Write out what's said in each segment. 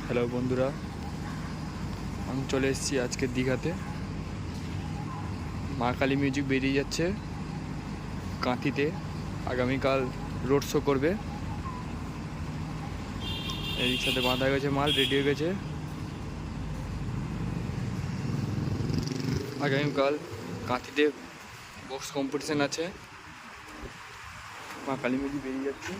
Hello বন্ধুরা, আমি চলে এসেছি আজকে দীঘাতে। মা কালী মিউজিক বেরিয়ে যাচ্ছে কাঁথিতে, আগামীকাল রোড শো করবে। এই রিক্সাতে বাঁধা গেছে, মাল রেডি হয়ে গেছে। আগামীকাল কাঁথিতে বক্স কম্পিটিশান আছে। মা কালী মিউজিক বেরিয়ে যাচ্ছে।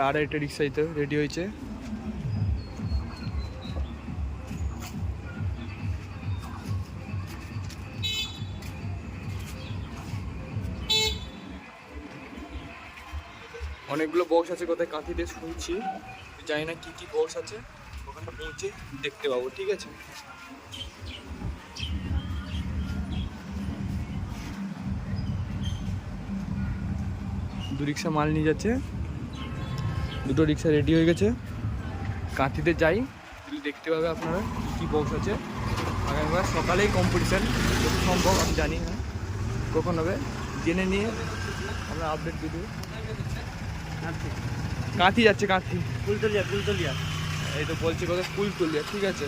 আর একটা রিক্সাইতে রেডি হয়েছে। অনেকগুলো বক্স আছে কোথায় কাঁথিতে শুনছি, জানি না কি কি বক্স আছে। ওখানে পৌঁছে দেখতে পাবো, ঠিক আছে। দু রিক্সা মাল নিয়ে যাচ্ছে, দুটো রিক্সা রেডি হয়ে গেছে। কাঁথিতে যাই, দেখতে পাবে আপনারা কী বক্স আছে। আগামীবার সকালেই কম্পিটিশান, যত সম্ভব আমি জানি না কখন হবে, জেনে নিয়ে আমরা আপডেট দিয়ে দেবো। কাঁথি যাচ্ছে, কাঁথি কুলতলিয়া এই তো বলছি কথা, কুলতলিয়া, ঠিক আছে।